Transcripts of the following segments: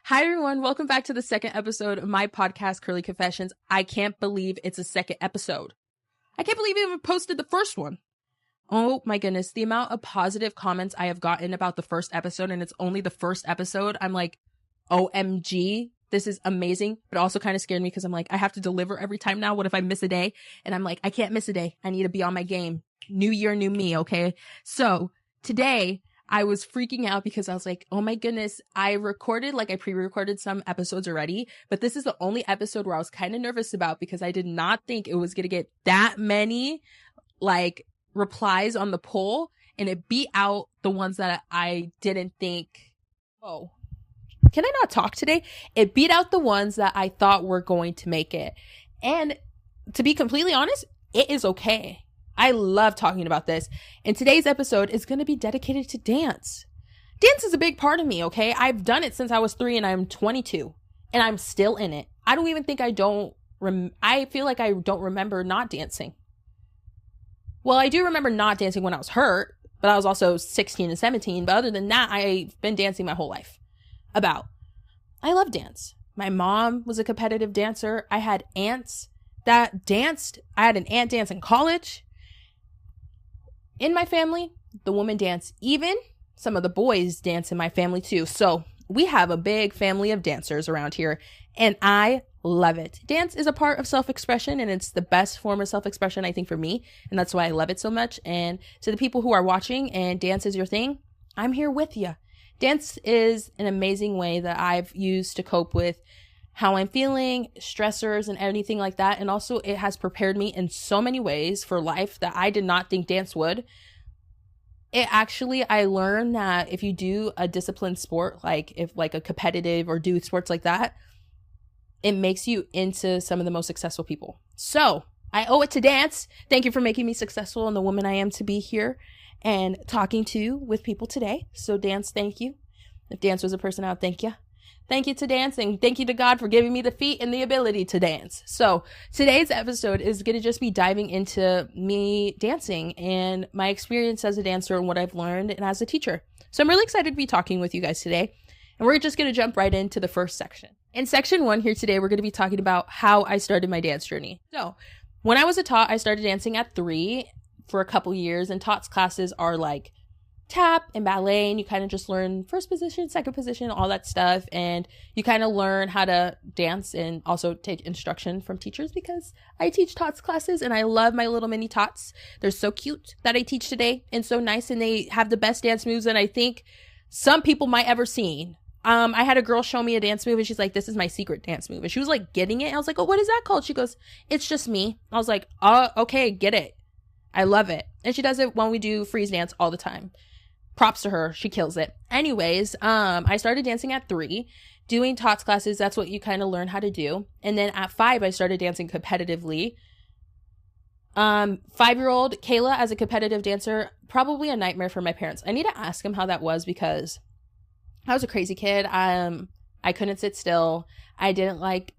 Hi, everyone. Welcome back to the second episode of my podcast, Curly Confessions. I can't believe it's a second episode. I can't believe we even posted the first one. Oh my goodness. The amount of positive comments I have gotten about the first episode, and it's only the first episode. I'm like, OMG, this is amazing. But it also kind of scared me because I'm like, I have to deliver every time now. What if I miss a day? And I'm like, I can't miss a day. I need to be on my game. New year, new me. Okay. So today, I was freaking out because I was like, oh my goodness, I pre-recorded some episodes already, but this is the only episode where I was kind of nervous about because I did not think it was going to get that many replies on the poll, and it beat out the ones that I didn't think, oh, can I not talk today? It beat out the ones that I thought were going to make it. And to be completely honest, it is okay. I love talking about this. And today's episode is going to be dedicated to dance. Dance is a big part of me, okay? I've done it since I was 3 and I'm 22. And I'm still in it. I don't even think I feel like I don't remember not dancing. Well, I do remember not dancing when I was hurt. But I was also 16 and 17. But other than that, I've been dancing my whole life. I love dance. My mom was a competitive dancer. I had aunts that danced. I had an aunt dance in college. In my family, the women dance. Even some of the boys dance in my family too. So we have a big family of dancers around here, and I love it. Dance is a part of self-expression, and it's the best form of self-expression, I think, for me. And that's why I love it so much. And to the people who are watching and dance is your thing, I'm here with you. Dance is an amazing way that I've used to cope with how I'm feeling, stressors, and anything like that. And also, it has prepared me in so many ways for life that I did not think dance would. I learned that if you do a disciplined sport, if a competitive or do sports like that, it makes you into some of the most successful people. So I owe it to dance. Thank you for making me successful and the woman I am to be here and talking with people today. So dance, thank you. If dance was a person, I would thank you. Thank you to dance, and thank you to God for giving me the feet and the ability to dance. So today's episode is going to just be diving into me dancing and my experience as a dancer and what I've learned and as a teacher. So I'm really excited to be talking with you guys today. And we're just going to jump right into the first section. In section 1 here today, we're going to be talking about how I started my dance journey. So when I was a tot, I started dancing at 3 for a couple years, and tots classes are like tap and ballet, and you kind of just learn first position, second position, all that stuff, and you kind of learn how to dance and also take instruction from teachers because I teach tots classes and I love my little mini tots. They're so cute that I teach today and so nice, and they have the best dance moves and I think some people might ever seen. I had a girl show me a dance move and she's like, this is my secret dance move, and she was like getting it. I was like, oh, what is that called? She goes, it's just me. I was like, oh, okay, get it. I love it. And she does it when we do freeze dance all the time. Props to her. She kills it. Anyways, I started dancing at 3, doing tots classes. That's what you kind of learn how to do. And then at 5, I started dancing competitively. 5-year-old Kayla as a competitive dancer, probably a nightmare for my parents. I need to ask him how that was because I was a crazy kid. I couldn't sit still. I did like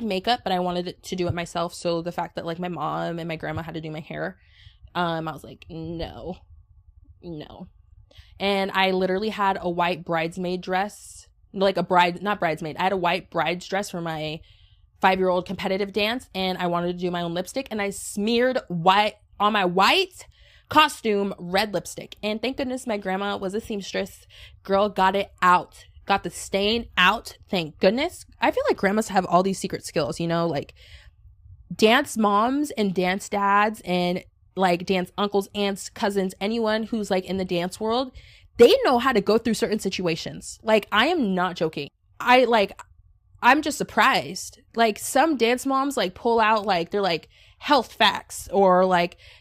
makeup, but I wanted to do it myself. So the fact that my mom and my grandma had to do my hair, I was like, no. And I literally had a white bridesmaid dress, not bridesmaid. I had a white bride's dress for my 5-year-old competitive dance, and I wanted to do my own lipstick, and I smeared white on my white costume, red lipstick. And thank goodness my grandma was a seamstress. Girl got it out, got the stain out. Thank goodness. I feel like grandmas have all these secret skills, dance moms and dance dads and dance uncles, aunts, cousins, anyone who's in the dance world, they know how to go through certain situations. I am not joking. I'm just surprised. Some dance moms pull out they're health facts, or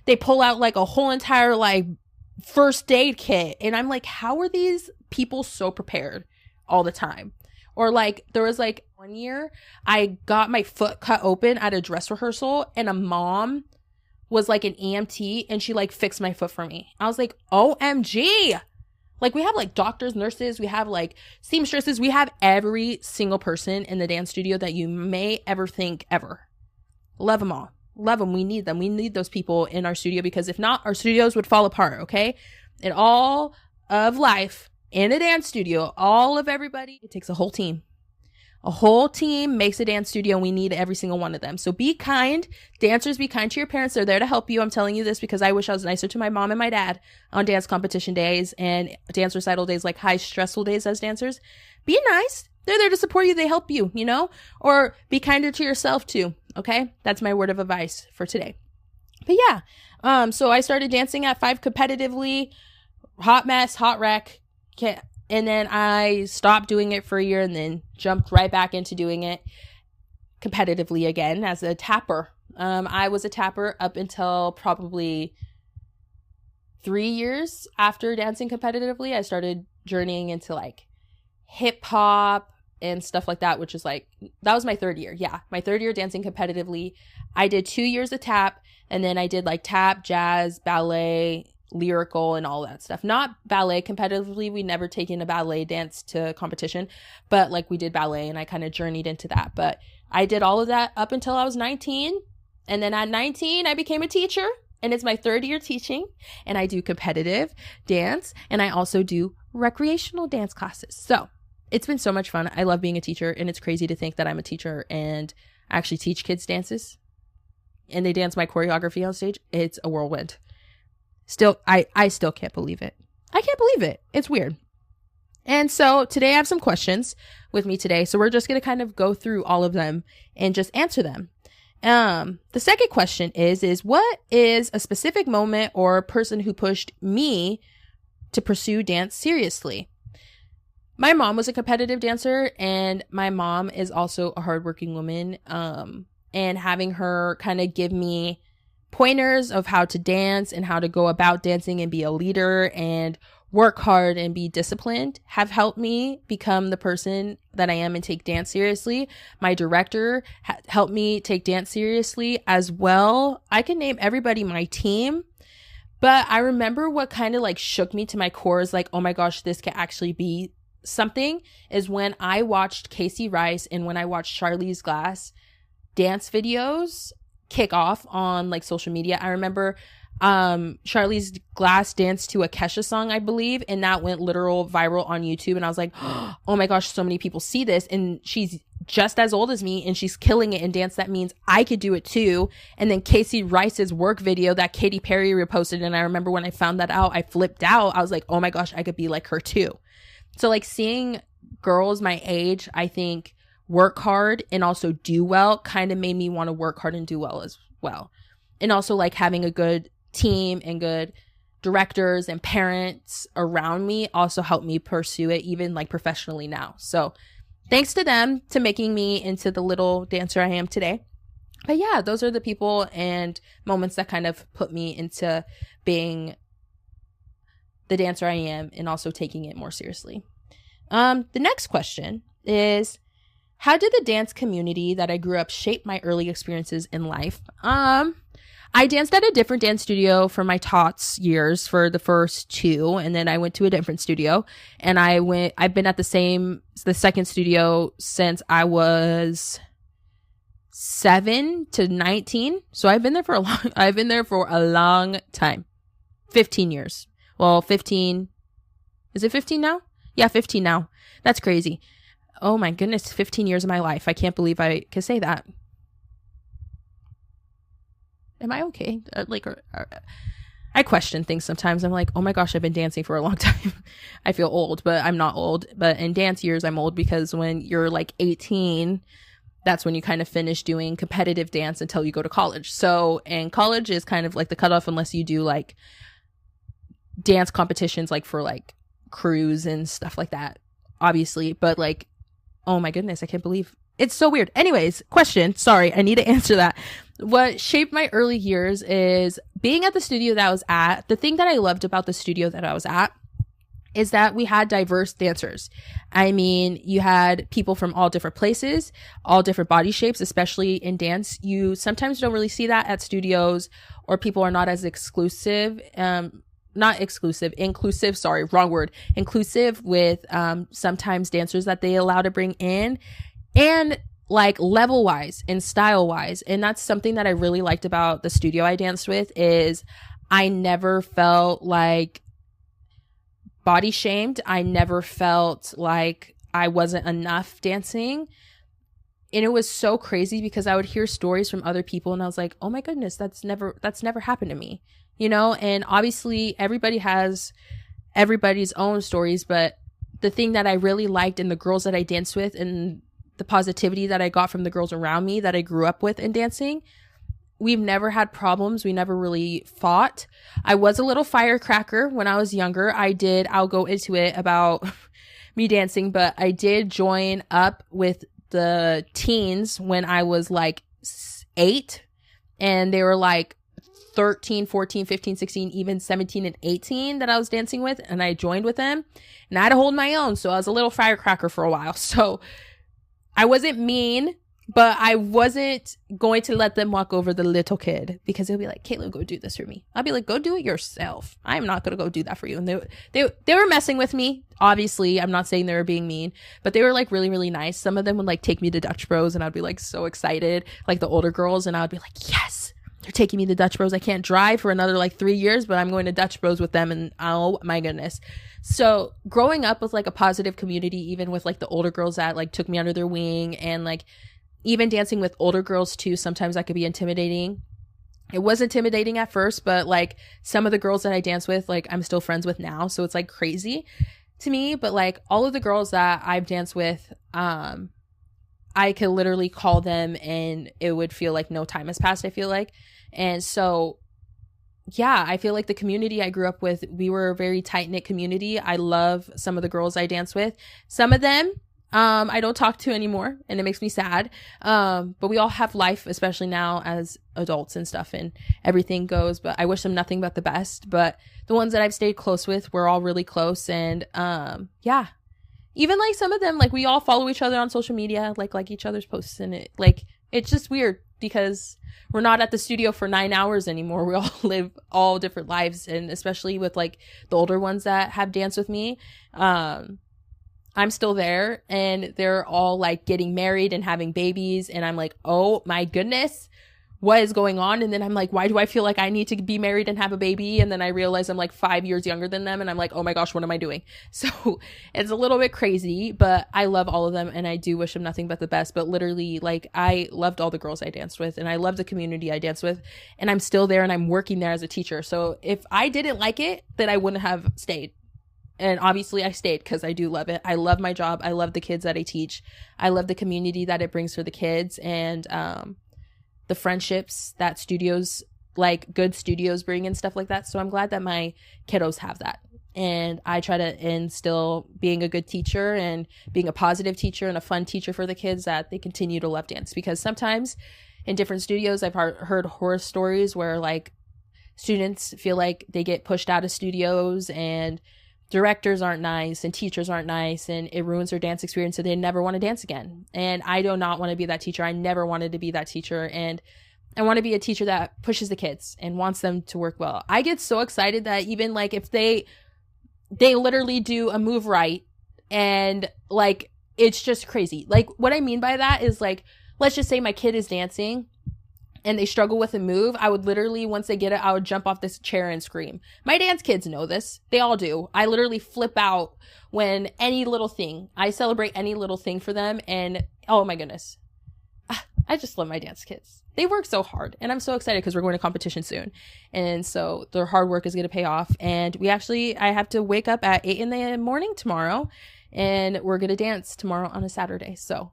they pull out a whole entire first aid kit, and I'm like, how are these people so prepared all the time? Or there was 1 year I got my foot cut open at a dress rehearsal, and a mom was an EMT, and she fixed my foot for me. I was like, OMG. We have doctors, nurses, we have seamstresses, we have every single person in the dance studio that you may ever think ever. Love them all. Love them. We need them. We need those people in our studio, because if not, our studios would fall apart, okay? In all of life, in a dance studio, all of everybody, it takes a whole team. A whole team makes a dance studio, and we need every single one of them. So be kind. Dancers, be kind to your parents. They're there to help you. I'm telling you this because I wish I was nicer to my mom and my dad on dance competition days and dance recital days, like high stressful days as dancers. Be nice. They're there to support you. They help you, you know? Or be kinder to yourself too. Okay? That's my word of advice for today. But yeah. So I started dancing at 5 competitively. Hot mess, hot wreck. And then I stopped doing it for a year and then jumped right back into doing it competitively again as a tapper. I was a tapper up until probably 3 years after dancing competitively. I started journeying into like hip hop and stuff like that, which is like, that was my 3rd year. Yeah. My 3rd year dancing competitively. I did 2 years of tap, and then I did like tap, jazz, ballet, lyrical, and all that stuff. Not ballet competitively. We never taken a ballet dance to competition, but like we did ballet, and I kind of journeyed into that. But I did all of that up until I was 19. And then at 19, I became a teacher, and it's my 3rd year teaching, and I do competitive dance, and I also do recreational dance classes. So it's been so much fun. I love being a teacher, and it's crazy to think that I'm a teacher and I actually teach kids dances, and they dance my choreography on stage. It's a whirlwind. Still, I still can't believe it. I can't believe it. It's weird. And so today I have some questions with me today. So we're just going to kind of go through all of them and just answer them. The second question is what is a specific moment or person who pushed me to pursue dance seriously? My mom was a competitive dancer, and my mom is also a hardworking woman. And having her kind of give me pointers of how to dance and how to go about dancing and be a leader and work hard and be disciplined have helped me become the person that I am and take dance seriously. My director helped me take dance seriously as well. I can name everybody my team, but I remember what kind of like shook me to my core is like, oh my gosh, this can actually be something, is when I watched Casey Rice and when I watched Charlie's Glass dance videos kick off on like social media. I remember Charlie's Glass danced to a Kesha song, I believe, and that went literal viral on YouTube, and I was like, oh my gosh, so many people see this, and she's just as old as me and she's killing it in dance. That means I could do it too. And then Casey Rice's work video that Katy Perry reposted, and I remember when I found that out, I flipped out. I was like, oh my gosh, I could be like her too. So like seeing girls my age, I think, work hard and also do well kind of made me want to work hard and do well as well. And also like having a good team and good directors and parents around me also helped me pursue it, even like professionally now. So thanks to them to making me into the little dancer I am today. But yeah, those are the people and moments that kind of put me into being the dancer I am and also taking it more seriously. The next question is, how did the dance community that I grew up shape my early experiences in life? I danced at a different dance studio for my tots years for the first 2, and then I went to a different studio, and I've been at the second studio since I was 7 to 19. So I've been there for a long time. 15 years. Well, 15. Is it 15 now? Yeah, 15 now. That's crazy. Oh my goodness, 15 years of my life. I can't believe I can say that. Am I okay? I question things sometimes. I'm like, oh my gosh, I've been dancing for a long time. I feel old, but I'm not old. But in dance years, I'm old because when you're like 18, that's when you kind of finish doing competitive dance until you go to college. So, and college is kind of like the cutoff unless you do like dance competitions, like for like crews and stuff like that, obviously. But like, oh my goodness, I can't believe it's so weird. Anyways, question. Sorry, I need to answer that. What shaped my early years is being at the studio that I was at. The thing that I loved about the studio that I was at is that we had diverse dancers. I mean, you had people from all different places, all different body shapes, especially in dance. You sometimes don't really see that at studios, or people are not as inclusive with sometimes dancers that they allow to bring in, and like level wise and style wise. And that's something that I really liked about the studio I danced with, is I never felt like body shamed. I never felt like I wasn't enough dancing. And it was so crazy because I would hear stories from other people and I was like, oh my goodness, that's never happened to me, you know? And obviously everybody has everybody's own stories, but the thing that I really liked in the girls that I danced with and the positivity that I got from the girls around me that I grew up with in dancing, we've never had problems. We never really fought. I was a little firecracker when I was younger. I'll go into it about me dancing, but I did join up with the teens when I was like 8, and they were like 13, 14, 15, 16, even 17 and 18 that I was dancing with, and I joined with them, and I had to hold my own. So I was a little firecracker for a while. So I wasn't mean, but I wasn't going to let them walk over the little kid, because they'll be like, Caitlin, go do this for me. I'll be like, go do it yourself. I'm not going to go do that for you. And they were messing with me. Obviously, I'm not saying they were being mean, but they were like really, really nice. Some of them would like take me to Dutch Bros, and I'd be like so excited, like the older girls. And I would be like, yes, they're taking me to Dutch Bros. I can't drive for another like 3 years, but I'm going to Dutch Bros with them. And oh my goodness. So growing up with like a positive community, even with like the older girls that like took me under their wing, and like even dancing with older girls too, sometimes that could be intimidating. It was intimidating at first, but like some of the girls that I dance with, like I'm still friends with now. So it's like crazy to me. But like all of the girls that I've danced with, I could literally call them and it would feel like no time has passed, I feel like. And so, yeah, I feel like the community I grew up with, we were a very tight-knit community. I love some of the girls I dance with. Some of them, I don't talk to anymore, and it makes me sad. But we all have life, especially now as adults and stuff, and everything goes. But I wish them nothing but the best. But the ones that I've stayed close with, we're all really close. And yeah, even like some of them, like we all follow each other on social media, like each other's posts, and it's just weird because we're not at the studio for 9 hours anymore. We all live all different lives, and especially with like the older ones that have danced with me, I'm still there, and they're all like getting married and having babies, and I'm like, oh my goodness, what is going on? And then I'm like, why do I feel like I need to be married and have a baby? And then I realize I'm like 5 years younger than them, and I'm like, oh my gosh, what am I doing? So it's a little bit crazy, but I love all of them, and I do wish them nothing but the best. But literally, like, I loved all the girls I danced with, and I love the community I danced with, and I'm still there, and I'm working there as a teacher. So if I didn't like it, then I wouldn't have stayed. And obviously I stayed because I do love it. I love my job. I love the kids that I teach. I love the community that it brings for the kids, and the friendships that studios, like good studios, bring and stuff like that. So I'm glad that my kiddos have that. And I try to instill being a good teacher and being a positive teacher and a fun teacher for the kids, that they continue to love dance. Because sometimes in different studios, I've heard horror stories where like students feel like they get pushed out of studios, and directors aren't nice and teachers aren't nice, and it ruins their dance experience, so they never want to dance again. And I do not want to be that teacher. I never wanted to be that teacher, and I want to be a teacher that pushes the kids and wants them to work well. I get so excited that even like if they literally do a move right, and like it's just crazy. Like what I mean by that is, like, let's just say my kid is dancing and they struggle with a move, I would literally, once they get it, I would jump off this chair and scream. My dance kids know this. They all do. I literally flip out when any little thing, I celebrate any little thing for them. And oh my goodness, I just love my dance kids. They work so hard, and I'm so excited because we're going to competition soon. And so their hard work is going to pay off. And I have to wake up at 8 in the morning tomorrow, and we're going to dance tomorrow on a Saturday. So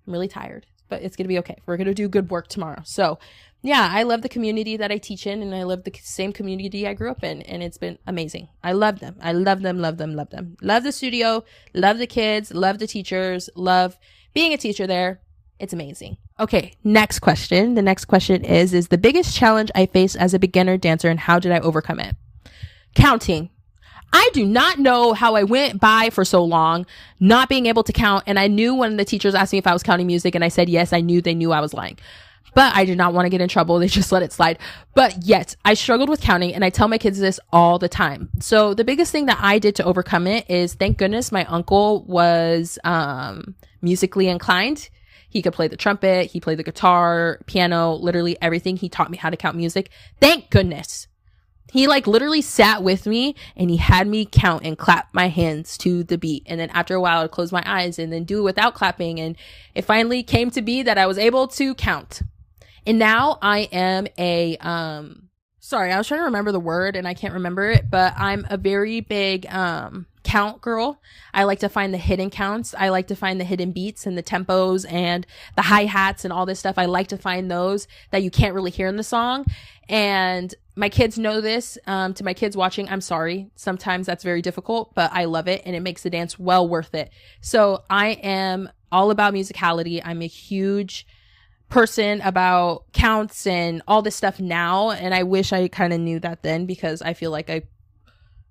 I'm really tired, but it's going to be okay. We're going to do good work tomorrow. So yeah, I love the community that I teach in, and I love the same community I grew up in, and it's been amazing. I love them. I love them, love them, love them. Love the studio, love the kids, love the teachers, love being a teacher there. It's amazing. Okay, next question. The next question is the biggest challenge I faced as a beginner dancer, and how did I overcome it? Counting. I do not know how I went by for so long not being able to count. And I knew when the teachers asked me if I was counting music, and I said yes, I knew they knew I was lying. But I did not want to get in trouble. They just let it slide. But yet I struggled with counting, and I tell my kids this all the time. So the biggest thing that I did to overcome it is, thank goodness my uncle was musically inclined. He could play the trumpet, he played the guitar, piano, literally everything. He taught me how to count music. Thank goodness. He like literally sat with me and he had me count and clap my hands to the beat. And then after a while, I'd close my eyes and then do it without clapping. And it finally came to be that I was able to count. And now I am sorry, I was trying to remember the word and I can't remember it, but I'm a very big count girl. I like to find the hidden counts. I like to find the hidden beats and the tempos and the hi-hats and all this stuff. I like to find those that you can't really hear in the song. And my kids know this. To my kids watching, I'm sorry. Sometimes that's very difficult, but I love it and it makes the dance well worth it. So I am all about musicality. I'm a huge person about counts and all this stuff now. And I wish I kind of knew that then, because I feel like I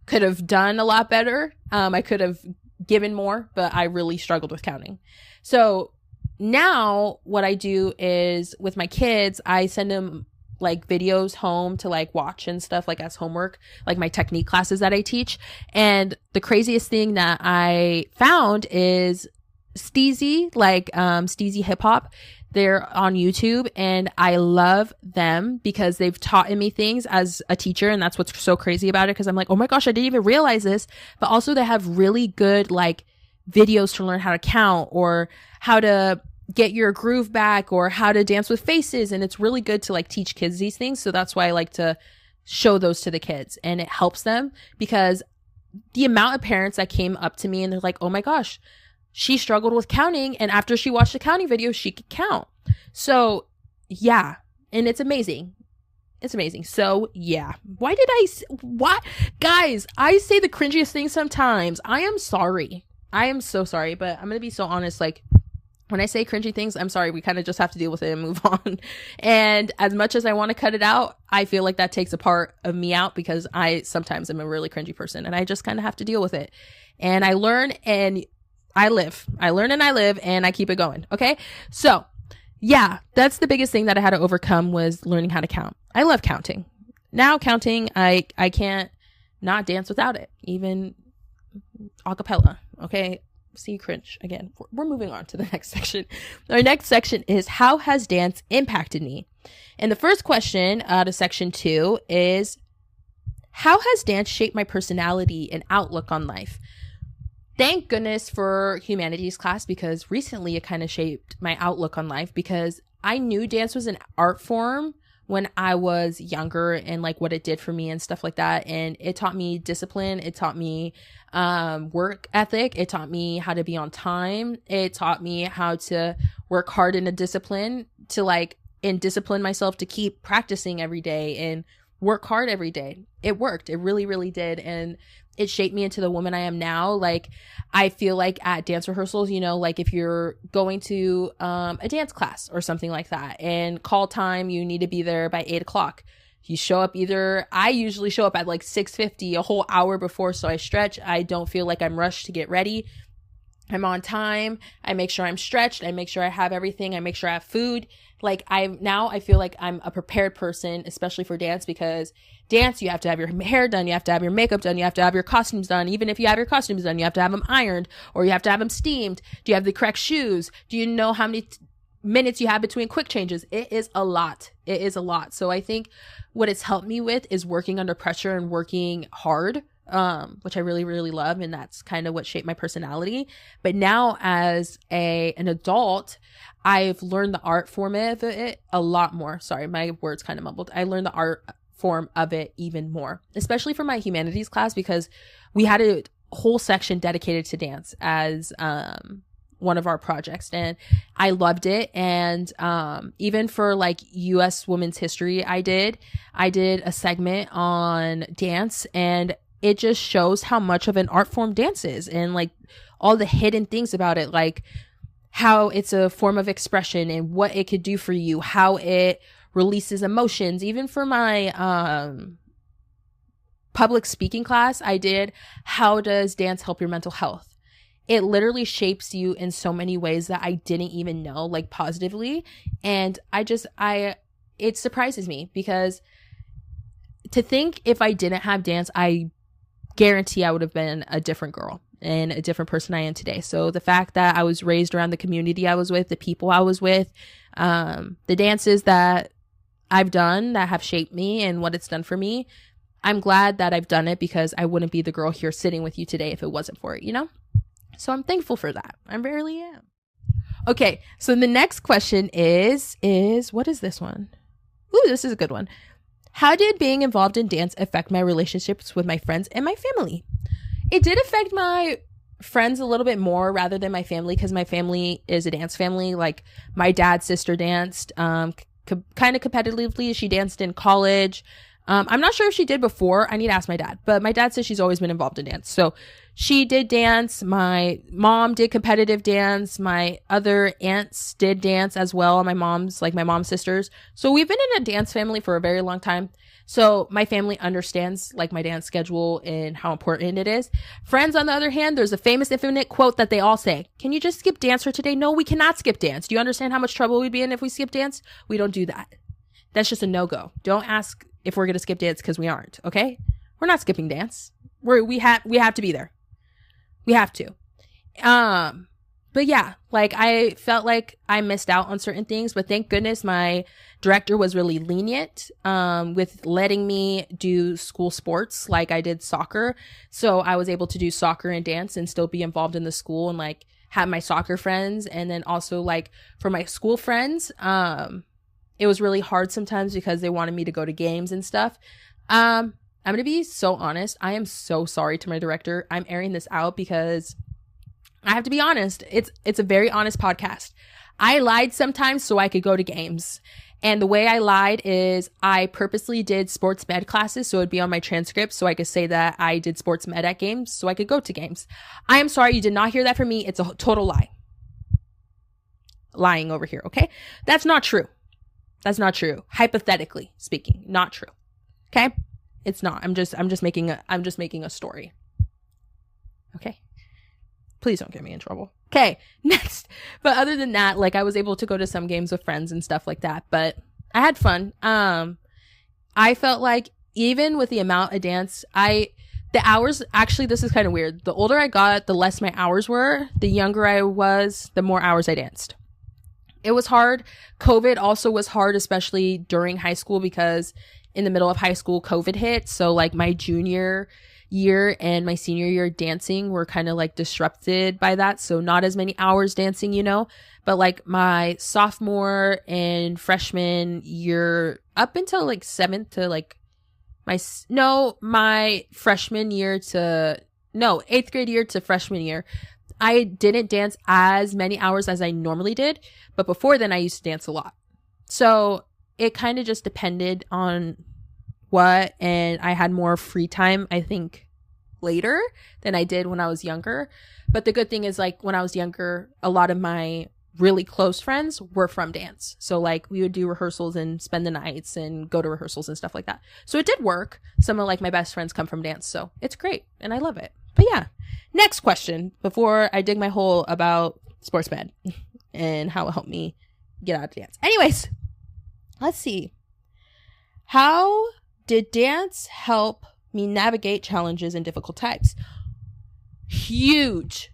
could have done a lot better. I could have given more, but I really struggled with counting. So now what I do is with my kids, I send them like videos home to like watch and stuff like as homework, like my technique classes that I teach. And the craziest thing that I found is Steezy, like Steezy hip hop. They're on YouTube and I love them because they've taught me things as a teacher. And that's what's so crazy about it. Cause I'm like, oh my gosh, I didn't even realize this. But also they have really good like videos to learn how to count or how to get your groove back or how to dance with faces. And it's really good to like teach kids these things. So that's why I like to show those to the kids, and it helps them because the amount of parents that came up to me and they're like, oh my gosh, she struggled with counting, and after she watched the counting video, she could count. So yeah, and it's amazing. It's amazing. So yeah, what? Guys, I say the cringiest things sometimes. I am sorry. I am so sorry, but I'm going to be so honest. Like, when I say cringy things, I'm sorry. We kind of just have to deal with it and move on. And as much as I want to cut it out, I feel like that takes a part of me out because I sometimes am a really cringy person and I just kind of have to deal with it. And I learn and I live. I learn and I live and I keep it going. Okay. So yeah, that's the biggest thing that I had to overcome was learning how to count. I love counting. Now counting, I can't not dance without it, even a cappella. Okay. See, cringe again. We're moving on to the next section. Our next section is how has dance impacted me? And the first question out of section 2 is how has dance shaped my personality and outlook on life? Thank goodness for humanities class, because recently it kind of shaped my outlook on life, because I knew dance was an art form when I was younger and like what it did for me and stuff like that. And it taught me discipline. It taught me work ethic. It taught me how to be on time. It taught me how to work hard in a discipline and discipline myself to keep practicing every day and work hard every day. It worked. It really, really did. And it shaped me into the woman I am now. Like, I feel like at dance rehearsals, like if you're going to a dance class or something like that and call time, you need to be there by 8:00. You show up I usually show up at like 6:50, a whole hour before. So I stretch. I don't feel like I'm rushed to get ready. I'm on time. I make sure I'm stretched. I make sure I have everything. I make sure I have food. Like I feel like I'm a prepared person, especially for dance, because dance, you have to have your hair done. You have to have your makeup done. You have to have your costumes done. Even if you have your costumes done, you have to have them ironed or you have to have them steamed. Do you have the correct shoes? Do you know how many minutes you have between quick changes? It is a lot. It is a lot. So I think what it's helped me with is working under pressure and working hard, which I really, really love. And that's kind of what shaped my personality. But now as an adult, I've learned the art form of it a lot more. Sorry, my words kind of mumbled. I learned the art form of it even more, especially for my humanities class, because we had a whole section dedicated to dance as one of our projects, and I loved it. And even for like US Women's History, I did a segment on dance, and it just shows how much of an art form dance is and like all the hidden things about it, like how it's a form of expression and what it could do for you, how it releases emotions. Even for my public speaking class, I did how does dance help your mental health? It literally shapes you in so many ways that I didn't even know, like positively. And it surprises me, because to think if I didn't have dance, I guarantee I would have been a different girl and a different person I am today. So the fact that I was raised around the community I was with, the people I was with, the dances that I've done that have shaped me and what it's done for me, I'm glad that I've done it because I wouldn't be the girl here sitting with you today if it wasn't for it, you know? So I'm thankful for that. I really am. Okay, so the next question is what is this one? Ooh, this is a good one. How did being involved in dance affect my relationships with my friends and my family? It did affect my friends a little bit more rather than my family, because my family is a dance family. Like, my dad's sister danced kind of competitively. She danced in college. I'm not sure if she did before. I need to ask my dad, but my dad says she's always been involved in dance. So she did dance. My mom did competitive dance. My other aunts did dance as well. My mom's sisters. So we've been in a dance family for a very long time. So my family understands like my dance schedule and how important it is. Friends, on the other hand, there's a famous infinite quote that they all say. Can you just skip dance for today? No, we cannot skip dance. Do you understand how much trouble we'd be in if we skip dance? We don't do that. That's just a no-go. Don't ask if we're going to skip dance because we aren't, okay? We're not skipping dance. We have to be there. We have to. But yeah, like, I felt like I missed out on certain things, but thank goodness my director was really lenient with letting me do school sports. Like, I did soccer. So I was able to do soccer and dance and still be involved in the school and like have my soccer friends. And then also like for my school friends, it was really hard sometimes because they wanted me to go to games and stuff. I'm going to be so honest. I am so sorry to my director. I'm airing this out because I have to be honest. It's a very honest podcast. I lied sometimes so I could go to games. And the way I lied is I purposely did sports med classes so it'd be on my transcript so I could say that I did sports med at games so I could go to games. I am sorry you did not hear that from me. It's a total lie. Lying over here, okay? That's not true. That's not true. Hypothetically speaking, not true. Okay? It's not. I'm just making a story. Okay? Please don't get me in trouble. Okay, next. But other than that, like, I was able to go to some games with friends and stuff like that, but I had fun. I felt like even with the amount of dance, the hours, actually, this is kind of weird. The older I got, the less my hours were. The younger I was, the more hours I danced. It was hard. COVID also was hard, especially during high school, because in the middle of high school, COVID hit. So like my junior year and my senior year dancing were kind of like disrupted by that. So not as many hours dancing, you know, but like my sophomore and freshman year up until like eighth grade year to freshman year, I didn't dance as many hours as I normally did. But before then I used to dance a lot. So it kind of just depended on what, and I had more free time, I think, later than I did when I was younger. But the good thing is, like, when I was younger, a lot of my really close friends were from dance. So like we would do rehearsals and spend the nights and go to rehearsals and stuff like that. So it did work. Some of like my best friends come from dance. So it's great and I love it. But yeah, next question before I dig my hole about sports med and how it helped me get out of dance. Anyways, let's see. How did dance help me navigate challenges and difficult times? Huge.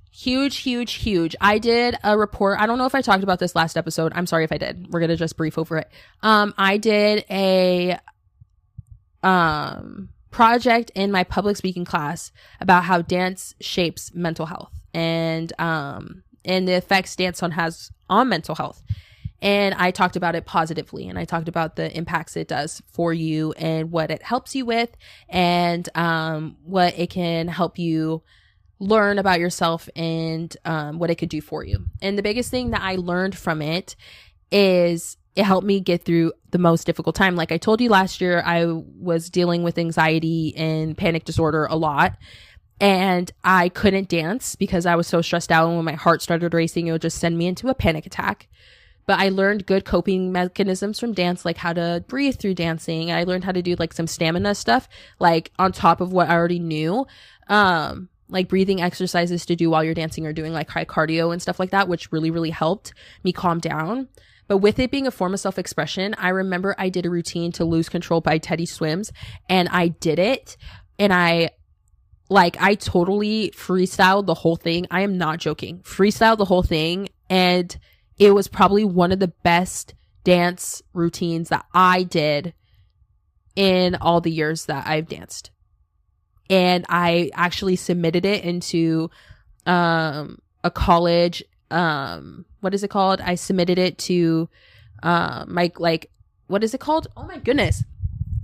I did a report. I don't know if I talked about this last episode. I'm sorry if I did. We're going to just brief over it. I did a project in my public speaking class about how dance shapes mental health and the effects dance has on mental health. And I talked about it positively, and I talked about the impacts it does for you and what it helps you with, and what it can help you learn about yourself, and what it could do for you. And the biggest thing that I learned from it is it helped me get through the most difficult time. Like I told you last year, I was dealing with anxiety and panic disorder a lot. And I couldn't dance because I was so stressed out. And when my heart started racing, it would just send me into a panic attack. But I learned good coping mechanisms from dance, like how to breathe through dancing. I learned how to do like some stamina stuff, like on top of what I already knew. Like breathing exercises to do while you're dancing, or doing like high cardio and stuff like that, which really, really helped me calm down. But with it being a form of self-expression, I remember I did a routine to Lose Control by Teddy Swims, and I did it. And I totally freestyled the whole thing. I am not joking. Freestyled the whole thing. And it was probably one of the best dance routines that I did in all the years that I've danced. And I actually submitted it into a college, what is it called? I submitted it to my, like, what is it called? Oh my goodness.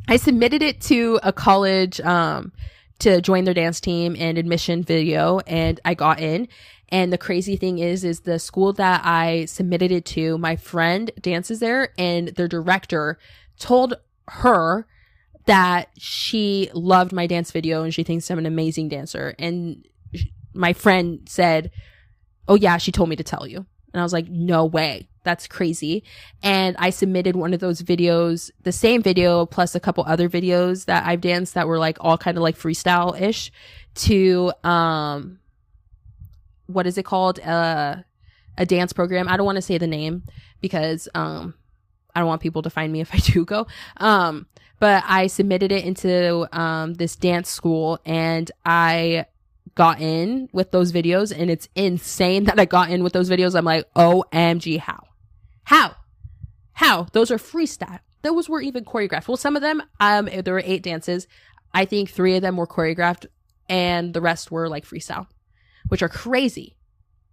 I submitted it to a college to join their dance team and admission video, and I got in. And the crazy thing is the school that I submitted it to, my friend dances there, and their director told her that she loved my dance video and she thinks I'm an amazing dancer. And my friend said, oh yeah, she told me to tell you. And I was like, no way. That's crazy. And I submitted one of those videos, the same video plus a couple other videos that I've danced that were like all kind of like freestyle-ish to, what is it called? A dance program. I don't want to say the name because, I don't want people to find me if I do go. But I submitted it into, this dance school, and I got in with those videos, and it's insane that I got in with those videos. I'm like, OMG, how those are freestyle. Those were even choreographed. Well, some of them, there were 8 dances. I think 3 of them were choreographed and the rest were like freestyle, which are crazy.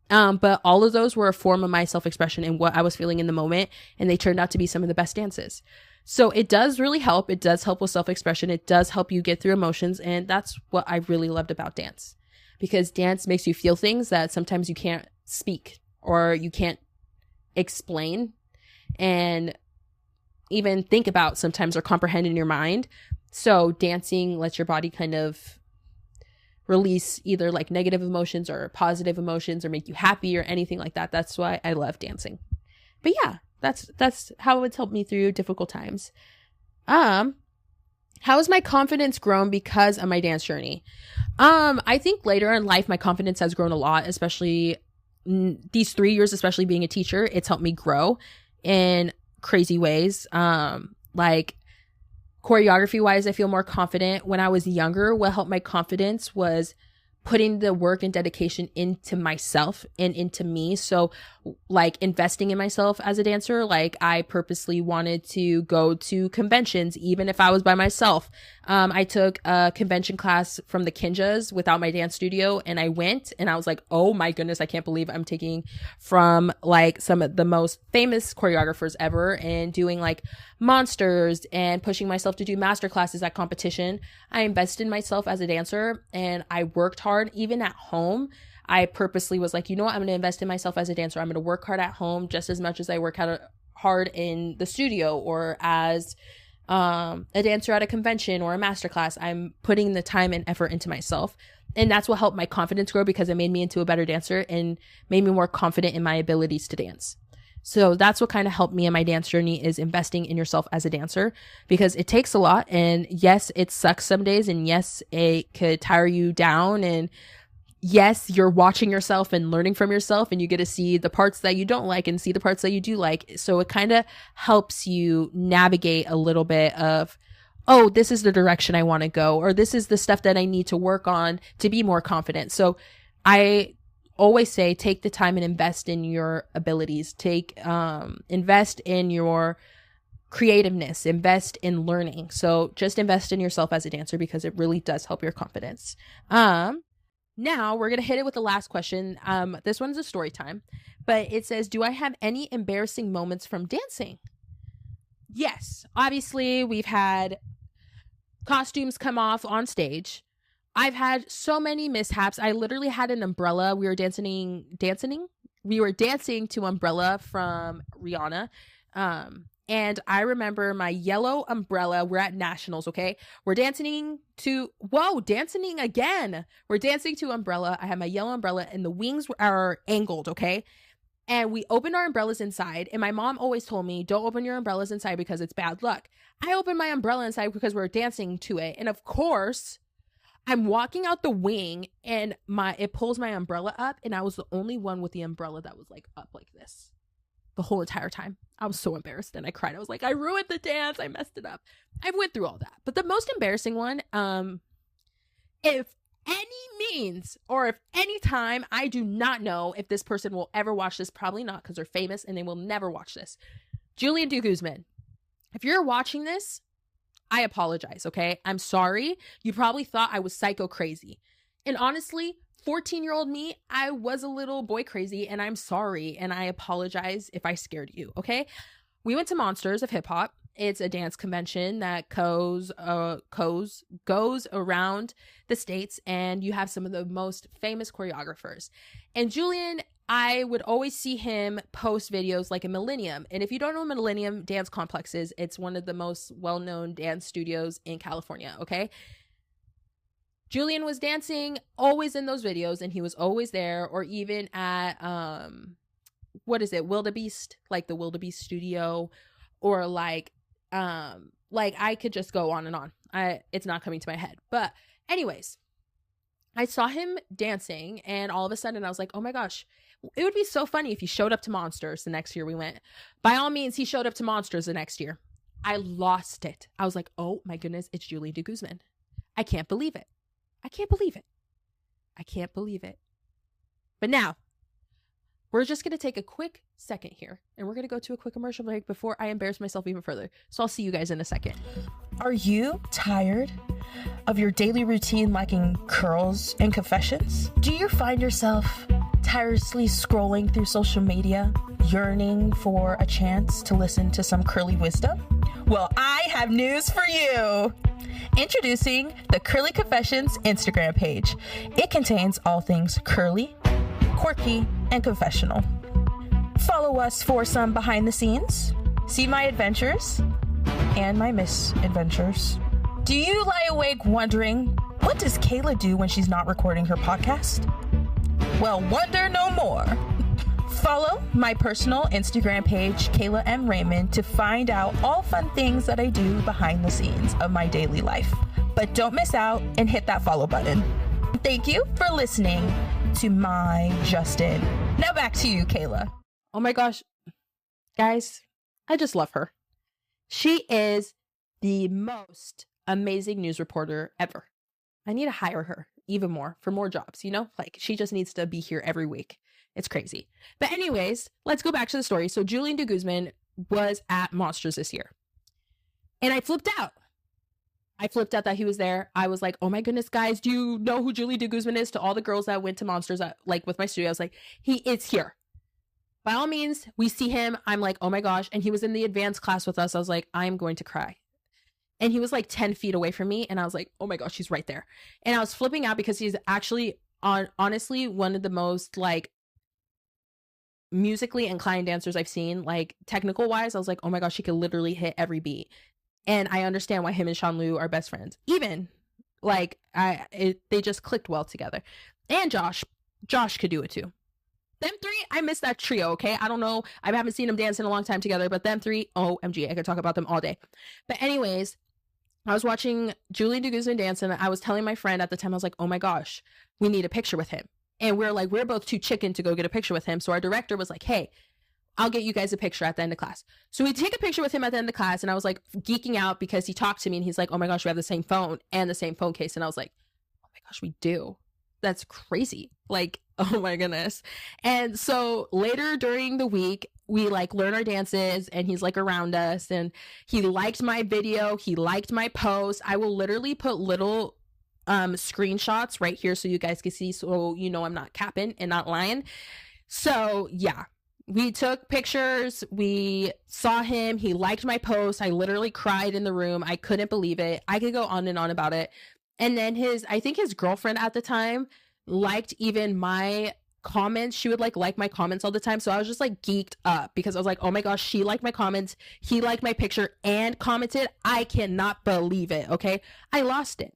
But all of those were a form of my self-expression and what I was feeling in the moment, and they turned out to be some of the best dances. So it does really help. It does help with self-expression. It does help you get through emotions, and that's what I really loved about dance, because dance makes you feel things that sometimes you can't speak or you can't explain and even think about sometimes or comprehend in your mind. So dancing lets your body kind of release either like negative emotions or positive emotions or make you happy or anything like that. That's why I love dancing. But yeah, that's how it's helped me through difficult times. How has my confidence grown because of my dance journey? I think later in life, my confidence has grown a lot, especially these 3 years, especially being a teacher. It's helped me grow in crazy ways. Like choreography wise, I feel more confident. When I was younger, what helped my confidence was putting the work and dedication into myself and into me. So like investing in myself as a dancer, like I purposely wanted to go to conventions, even if I was by myself. I took a convention class from the Kinjas without my dance studio, and I went and I was like, oh my goodness, I can't believe I'm taking from like some of the most famous choreographers ever and doing like monsters and pushing myself to do master classes at competition. I invested in myself as a dancer and I worked hard. Even at home, I purposely was like, you know what, I'm going to invest in myself as a dancer. I'm going to work hard at home just as much as I work hard in the studio or as a dancer at a convention or a masterclass. I'm putting the time and effort into myself. And that's what helped my confidence grow, because it made me into a better dancer and made me more confident in my abilities to dance. So that's what kind of helped me in my dance journey, is investing in yourself as a dancer, because it takes a lot. And yes, it sucks some days. And yes, it could tire you down. And yes, you're watching yourself and learning from yourself, and you get to see the parts that you don't like and see the parts that you do like. So it kind of helps you navigate a little bit of, oh, this is the direction I want to go, or this is the stuff that I need to work on to be more confident. So I always say, take the time and invest in your abilities. Invest in your creativeness, invest in learning. So just invest in yourself as a dancer, because it really does help your confidence. Now we're going to hit it with the last question. This one's a story time, but it says, do I have any embarrassing moments from dancing? Yes. Obviously, we've had costumes come off on stage. I've had so many mishaps. I literally had an umbrella. We were dancing. We were dancing to Umbrella from Rihanna. And I remember my yellow umbrella. We're at nationals, okay? We're dancing again. We're dancing to Umbrella. I have my yellow umbrella and the wings are angled, okay? And we opened our umbrellas inside. And my mom always told me, don't open your umbrellas inside because it's bad luck. I opened my umbrella inside because we're dancing to it. And of course, I'm walking out the wing and it pulls my umbrella up. And I was the only one with the umbrella that was like up like this the whole entire time. I was so embarrassed and I cried. I was like, I ruined the dance. I messed it up. I went through all that. But the most embarrassing one, if any means or if any time, I do not know if this person will ever watch this. Probably not, because they're famous and they will never watch this. Julian de Guzman, if you're watching this, I apologize, okay? I'm sorry. You probably thought I was psycho crazy. And honestly, 14-year-old me, I was a little boy crazy, and I'm sorry, and I apologize if I scared you, okay? We went to Monsters of Hip Hop. It's a dance convention that goes around the States, and you have some of the most famous choreographers. And Julian, I would always see him post videos like a Millennium. And if you don't know Millennium Dance Complex is, it's one of the most well-known dance studios in California, okay? Julian was dancing always in those videos, and he was always there, or even at, Wildebeest, like the Wildebeest studio, or like I could just go on and on. It's not coming to my head. But anyways, I saw him dancing, and all of a sudden I was like, oh my gosh, it would be so funny if he showed up to Monsters the next year we went. By all means, he showed up to Monsters the next year. I lost it. I was like, oh my goodness, it's Julie de Guzman. I can't believe it. I can't believe it. I can't believe it. But now, we're just going to take a quick second here, and we're going to go to a quick commercial break before I embarrass myself even further. So I'll see you guys in a second. Are you tired of your daily routine lacking curls and confessions? Do you find yourself tirelessly scrolling through social media, yearning for a chance to listen to some curly wisdom? Well, I have news for you. Introducing the Curly Confessions Instagram page. It contains all things curly, quirky, and confessional. Follow us for some behind the scenes, see my adventures, and my misadventures. Do you lie awake wondering, what does Kayla do when she's not recording her podcast? Well, wonder no more. Follow my personal Instagram page, Kayla M. Raymond, to find out all fun things that I do behind the scenes of my daily life. But don't miss out and hit that follow button. Thank you for listening to my Justin. Now back to you, Kayla. Oh my gosh. Guys, I just love her. She is the most amazing news reporter ever. I need to hire her even more for more jobs, you know? Like, she just needs to be here every week. It's crazy. But anyways, let's go back to the story. So Julian de Guzman was at Monsters this year. And I flipped out. I flipped out that he was there. I was like, oh my goodness, guys, do you know who Julie de Guzman is? To all the girls that went to Monsters, like with my studio, I was like, he is here. By all means, we see him. I'm like, oh my gosh. And he was in the advanced class with us. I was like, I'm going to cry. And he was like 10 feet away from me. And I was like, oh my gosh, he's right there. And I was flipping out because he's actually honestly one of the most like musically inclined dancers I've seen. Like technical wise, I was like, oh my gosh, he could literally hit every beat. And I understand why him and Sean Liu are best friends. Even like they just clicked well together. And Josh could do it too. Them three, I miss that trio, okay? I don't know. I haven't seen them dance in a long time together, but them three, OMG, I could talk about them all day. But anyways, I was watching Julie de Guzman dance, and I was telling my friend at the time, I was like, oh my gosh, we need a picture with him. And we're both too chicken to go get a picture with him. So our director was like, hey, I'll get you guys a picture at the end of class. So we take a picture with him at the end of class, and I was like geeking out because he talked to me and he's like, oh my gosh, we have the same phone and the same phone case. And I was like, oh my gosh, we do. That's crazy. Like, oh my goodness. And so later during the week, we like learn our dances, and he's like around us, and he liked my video. He liked my post. I will literally put little screenshots right here so you guys can see, so you know I'm not capping and not lying. So yeah, we took pictures. We saw him. He liked my post. I literally cried in the room. I couldn't believe it. I could go on and on about it. And then I think his girlfriend at the time liked even my comments. She would like my comments all the time. So I was just like geeked up because I was like, oh my gosh, she liked my comments. He liked my picture and commented. I cannot believe it. Okay. I lost it.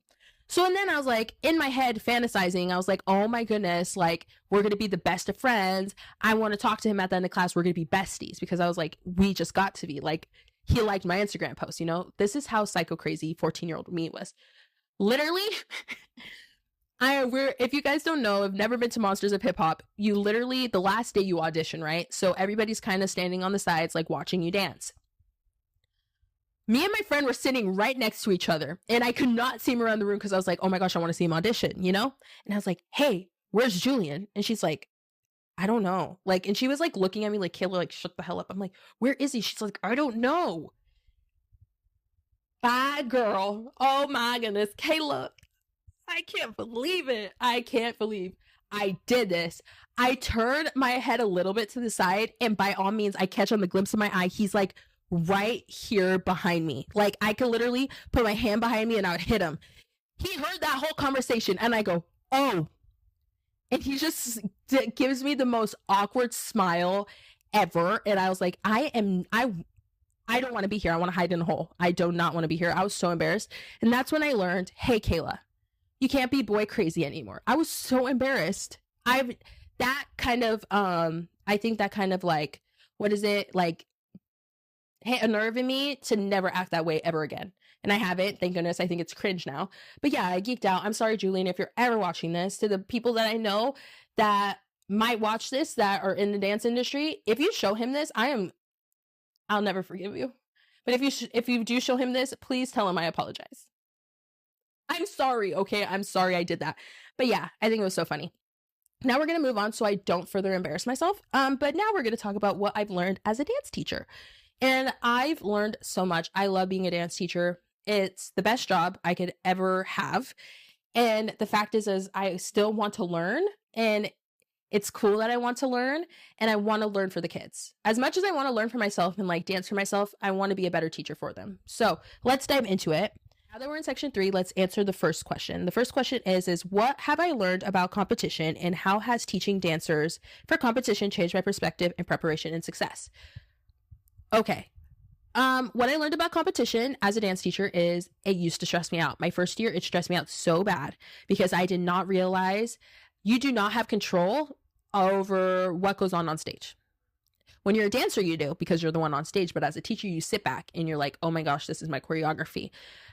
So, and then I was like in my head fantasizing. I was like, oh my goodness, like we're going to be the best of friends. I want to talk to him at the end of class. We're going to be besties, because I was like, we just got to be like, he liked my Instagram post, you know. This is how psycho crazy 14-year-old me was. Literally, if you guys don't know, have never been to Monsters of Hip Hop, you literally, the last day you audition, right? So everybody's kind of standing on the sides, like watching you dance. Me and my friend were sitting right next to each other, and I could not see him around the room because I was like, oh my gosh, I want to see him audition, you know? And I was like, hey, where's Julian? And she's like, I don't know. Like, and she was like looking at me like, Kayla, like, shut the hell up. I'm like, where is he? She's like, I don't know. Bad girl. Oh my goodness. Kayla, I can't believe it. I can't believe I did this. I turned my head a little bit to the side, and by all means, I catch on the glimpse of my eye. He's like right here behind me. Like, I could literally put my hand behind me and I would hit him. He heard that whole conversation, and I go, oh. And he just gives me the most awkward smile ever. And I was like, I don't want to be here. I want to hide in a hole. I do not want to be here. I was so embarrassed. And that's when I learned, hey, Kayla, you can't be boy crazy anymore. I was so embarrassed. I think that kind of like, what is it? Like, hit a nerve in me to never act that way ever again. And I haven't, thank goodness. I think it's cringe now. But yeah, I geeked out. I'm sorry, Julian, if you're ever watching this. To the people that I know that might watch this, that are in the dance industry, if you show him this, I'll never forgive you. But if you do show him this, please tell him I apologize. I'm sorry, okay? I'm sorry I did that. But yeah, I think it was so funny. Now we're going to move on so I don't further embarrass myself. But now we're going to talk about what I've learned as a dance teacher. And I've learned so much. I love being a dance teacher. It's the best job I could ever have. And the fact is I still want to learn, and it's cool that I want to learn, and I want to learn for the kids. As much as I want to learn for myself and like dance for myself, I want to be a better teacher for them. So let's dive into it. Now that we're in section 3, let's answer the first question. The first question is what have I learned about competition, and how has teaching dancers for competition changed my perspective in preparation and success? Okay. What I learned about competition as a dance teacher is it used to stress me out. My first year, it stressed me out so bad because I did not realize you do not have control over what goes on stage. When you're a dancer, you do, because you're the one on stage. But as a teacher, you sit back and you're like, oh my gosh, this is my choreography.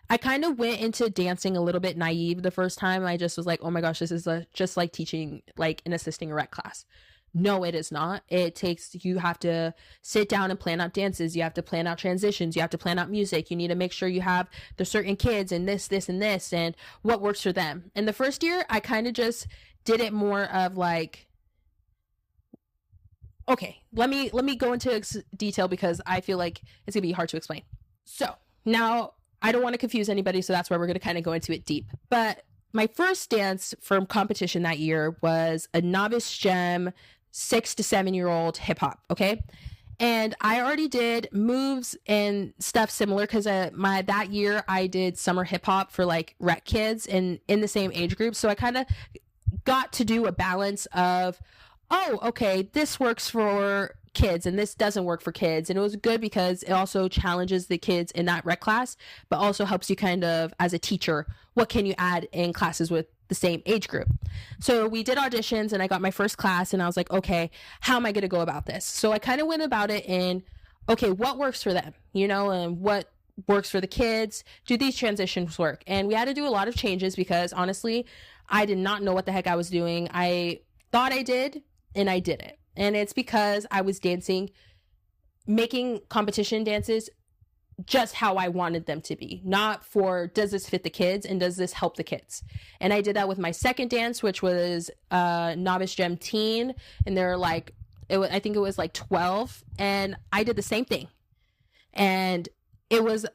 I kind of went into dancing a little bit naive the first time. I just was like, oh my gosh, this is just like teaching, like an assisting a rec class. No, it is not. You have to sit down and plan out dances. You have to plan out transitions. You have to plan out music. You need to make sure you have the certain kids and this, and this, and what works for them. And the first year, I kind of just did it more of like, okay, let me go into detail because I feel like it's gonna be hard to explain. So now I don't want to confuse anybody. So that's why we're going to kind of go into it deep. But my first dance from competition that year was a novice gem 6 to 7 year old hip hop. Okay. And I already did moves and stuff similar because that year I did summer hip hop for like rec kids and in the same age group. So I kind of got to do a balance of, oh, okay, this works for kids and this doesn't work for kids. And it was good because it also challenges the kids in that rec class, but also helps you kind of, as a teacher, what can you add in classes with the same age group? So we did auditions and I got my first class and I was like, okay, how am I going to go about this? So I kind of went about it in, okay, what works for them, and what works for the kids? Do these transitions work? And we had to do a lot of changes because honestly, I did not know what the heck I was doing. I thought I did and I didn't. And it's because I was making competition dances just how I wanted them to be, not for does this fit the kids and does this help the kids. And I did that with my second dance, which was novice gem teen, and they're like, I think it was like 12, and I did the same thing. And it was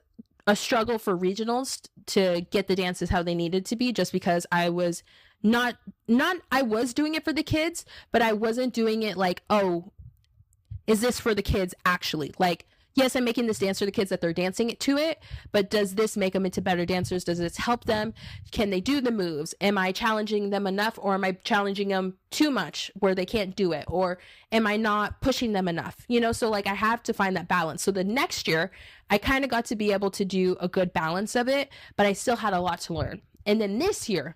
a struggle for regionals to get the dances how they needed to be, just because I was I was doing it for the kids, but I wasn't doing it like, oh, is this for the kids actually? Like, yes, I'm making this dance for the kids that they're dancing to it, but does this make them into better dancers? Does this help them? Can they do the moves? Am I challenging them enough, or am I challenging them too much where they can't do it? Or am I not pushing them enough? So like I have to find that balance. So the next year I kind of got to be able to do a good balance of it, but I still had a lot to learn. And then this year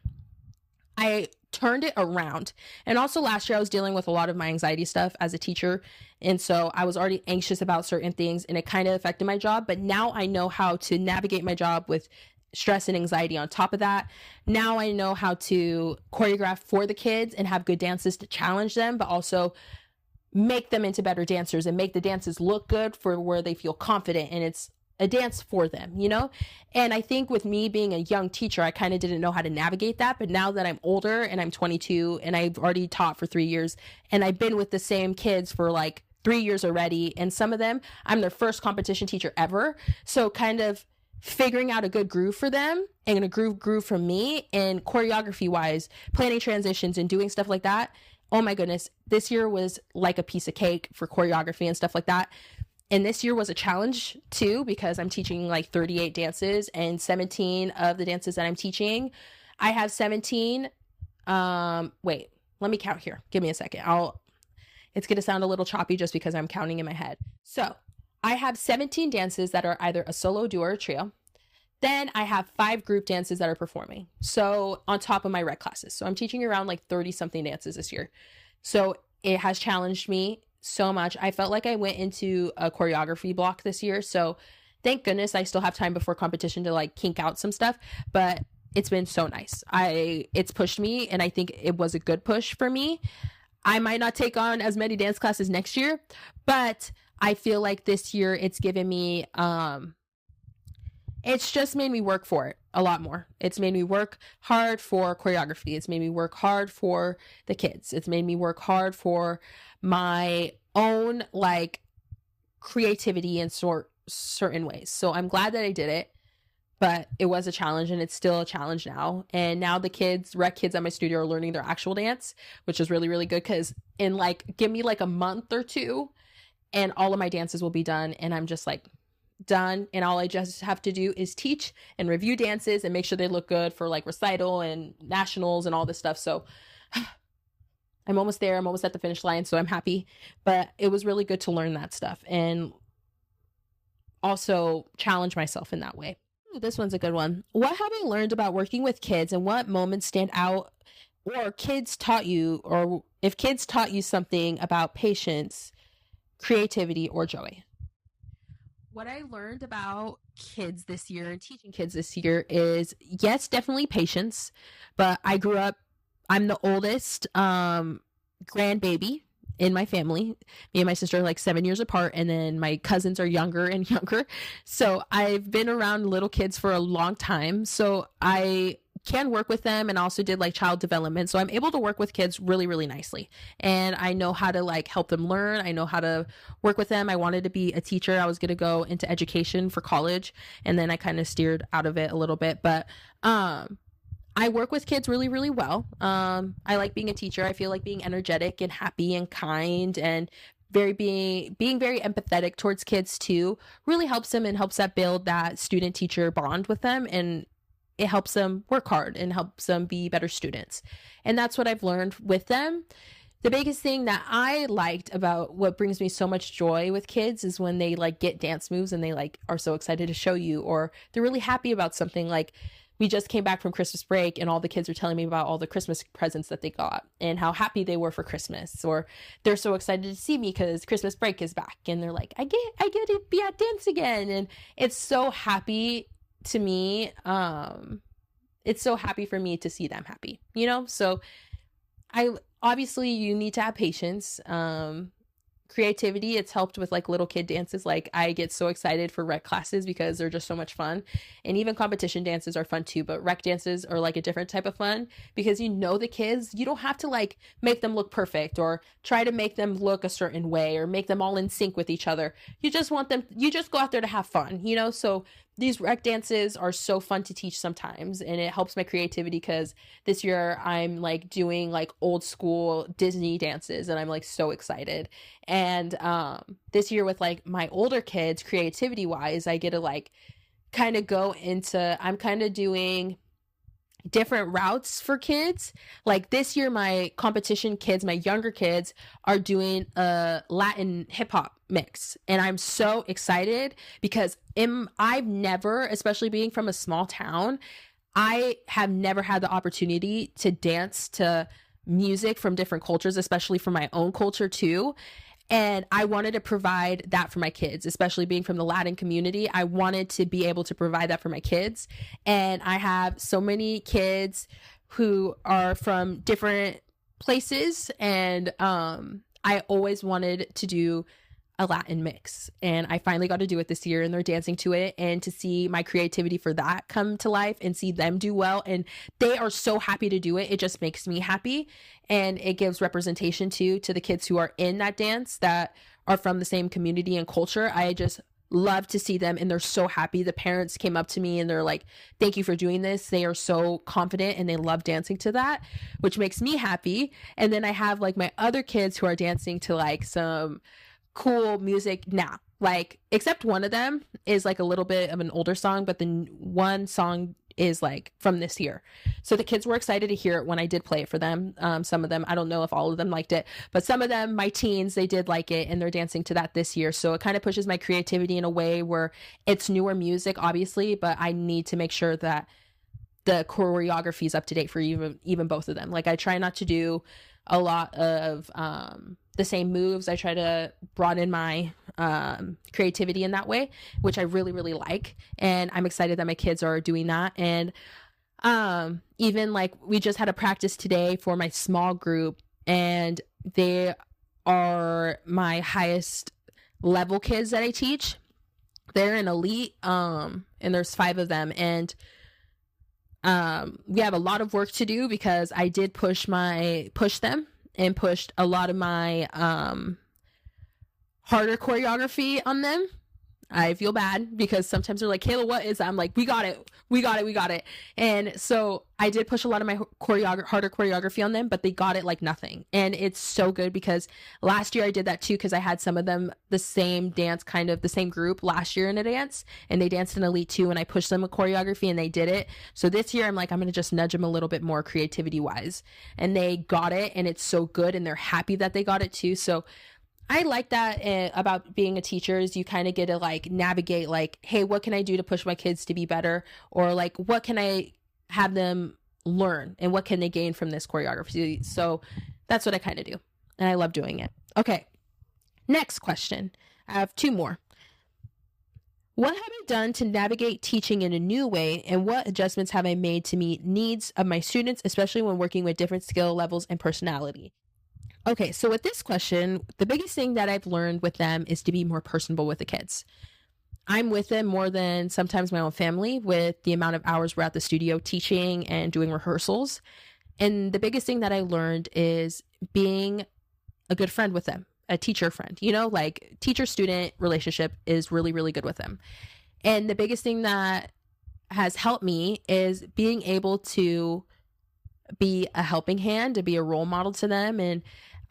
I turned it around. And also last year I was dealing with a lot of my anxiety stuff as a teacher. And so I was already anxious about certain things and it kind of affected my job. But now I know how to navigate my job with stress and anxiety on top of that. Now I know how to choreograph for the kids and have good dances to challenge them, but also make them into better dancers and make the dances look good for where they feel confident. And it's a dance for them, And I think with me being a young teacher, I kind of didn't know how to navigate that. But now that I'm older and I'm 22 and I've already taught for 3 years and I've been with the same kids for like 3 years already. And some of them, I'm their first competition teacher ever. So kind of figuring out a good groove for them and a groove for me, and choreography wise, planning transitions and doing stuff like that. Oh my goodness, this year was like a piece of cake for choreography and stuff like that. And this year was a challenge too, because I'm teaching like 38 dances, and 17 of the dances that I'm teaching, I have 17. Wait, let me count here. Give me a second. It's going to sound a little choppy just because I'm counting in my head. So I have 17 dances that are either a solo, duo, or trio. Then I have 5 group dances that are performing. So on top of my rec classes. So I'm teaching around like 30 something dances this year. So it has challenged me so much. I felt like I went into a choreography block this year. So thank goodness I still have time before competition to like kink out some stuff, but it's been so nice. It's pushed me, and I think it was a good push for me. I might not take on as many dance classes next year, but I feel like this year it's given me, it's just made me work for it a lot more. It's made me work hard for choreography. It's made me work hard for the kids. It's made me work hard for my own like creativity in certain ways. So I'm glad that I did it, but it was a challenge, and it's still a challenge now. And now the rec kids at my studio are learning their actual dance, which is really, really good, because in like, give me like a month or two and all of my dances will be done, and I'm just like done, and all I just have to do is teach and review dances and make sure they look good for like recital and nationals and all this stuff. So I'm almost there. I'm almost at the finish line, so I'm happy. But it was really good to learn that stuff and also challenge myself in that way. This one's a good one. What have I learned about working with kids, and what moments stand out, or kids taught you, or if kids taught you something about patience, creativity, or joy? What I learned about kids this year and teaching kids this year is, yes, definitely patience. But I'm the oldest grandbaby in my family. Me and my sister are like 7 years apart, and then my cousins are younger and younger. So I've been around little kids for a long time. So I can work with them, and also did like child development. So I'm able to work with kids really, really nicely. And I know how to like help them learn. I know how to work with them. I wanted to be a teacher. I was going to go into education for college, and then I kind of steered out of it a little bit. But I work with kids really, really well. I like being a teacher. I feel like being energetic and happy and kind and being very empathetic towards kids too really helps them, and helps that build that student teacher bond with them, and it helps them work hard and helps them be better students. And that's what I've learned with them. The biggest thing that I liked about what brings me so much joy with kids is when they like get dance moves and they like are so excited to show you, or they're really happy about something. Like, we just came back from Christmas break, and all the kids are telling me about all the Christmas presents that they got and how happy they were for Christmas, or they're so excited to see me because Christmas break is back, and they're like, I get to be at dance again. And it's so happy to me. It's so happy for me to see them happy, So obviously you need to have patience. Creativity, it's helped with like little kid dances. Like, I get so excited for rec classes because they're just so much fun, and even competition dances are fun too, but rec dances are like a different type of fun, because the kids, you don't have to like make them look perfect or try to make them look a certain way or make them all in sync with each other. You just go out there to have fun, so these rec dances are so fun to teach sometimes, and it helps my creativity, because this year I'm like doing like old school Disney dances, and I'm like so excited. And this year with like my older kids, creativity wise, I get to like kind of go into, I'm kind of doing different routes for kids. Like this year, my competition kids, my younger kids, are doing a Latin hip hop mix, and I'm so excited because I've never, especially being from a small town, I have never had the opportunity to dance to music from different cultures, especially from my own culture too. And I wanted to provide that for my kids, especially being from the Latin community. I wanted to be able to provide that for my kids. And I have so many kids who are from different places. And I always wanted to do a Latin mix. And I finally got to do it this year, and they're dancing to it. And to see my creativity for that come to life and see them do well, and they are so happy to do it, it just makes me happy. And it gives representation to the kids who are in that dance that are from the same community and culture. I just love to see them, and they're so happy. The parents came up to me and they're like, thank you for doing this. They are so confident and they love dancing to that, which makes me happy. And then I have like my other kids who are dancing to like some cool music now, like, except one of them is like a little bit of an older song, but the one song is like from this year. So the kids were excited to hear it when I did play it for them. Some of them, I don't know if all of them liked it, but some of them, my teens, they did like it, and they're dancing to that this year. So it kind of pushes my creativity in a way where it's newer music, obviously, but I need to make sure that the choreography is up to date for even both of them. Like, I try not to do a lot of the same moves. I try to broaden my creativity in that way, which I really, really like. And I'm excited that my kids are doing that. And even like, we just had a practice today for my small group, and they are my highest level kids that I teach. They're an elite, and there's 5 of them. And we have a lot of work to do because I did push them and pushed a lot of my harder choreography on them. I feel bad because sometimes they're like, Kayla, what is that? I'm like, we got it. And so I did push a lot of my harder choreography on them, but they got it like nothing. And it's so good because last year I did that too, because I had some of them the same dance, kind of the same group last year in a dance, and they danced in Elite 2, and I pushed them with choreography and they did it. So this year I'm like, I'm going to just nudge them a little bit more creativity wise, and they got it, and it's so good, and they're happy that they got it too. So I like that about being a teacher, is you kind of get to like navigate like, hey, what can I do to push my kids to be better? Or like, what can I have them learn, and what can they gain from this choreography? So that's what I kind of do, and I love doing it. Okay, next question. I have 2 more. What have I done to navigate teaching in a new way, and what adjustments have I made to meet needs of my students, especially when working with different skill levels and personality? Okay, so with this question, the biggest thing that I've learned with them is to be more personable with the kids. I'm with them more than sometimes my own family, with the amount of hours we're at the studio teaching and doing rehearsals. And the biggest thing that I learned is being a good friend with them, a teacher friend, like teacher-student relationship is really, really good with them. And the biggest thing that has helped me is being able to be a helping hand, to be a role model to them. And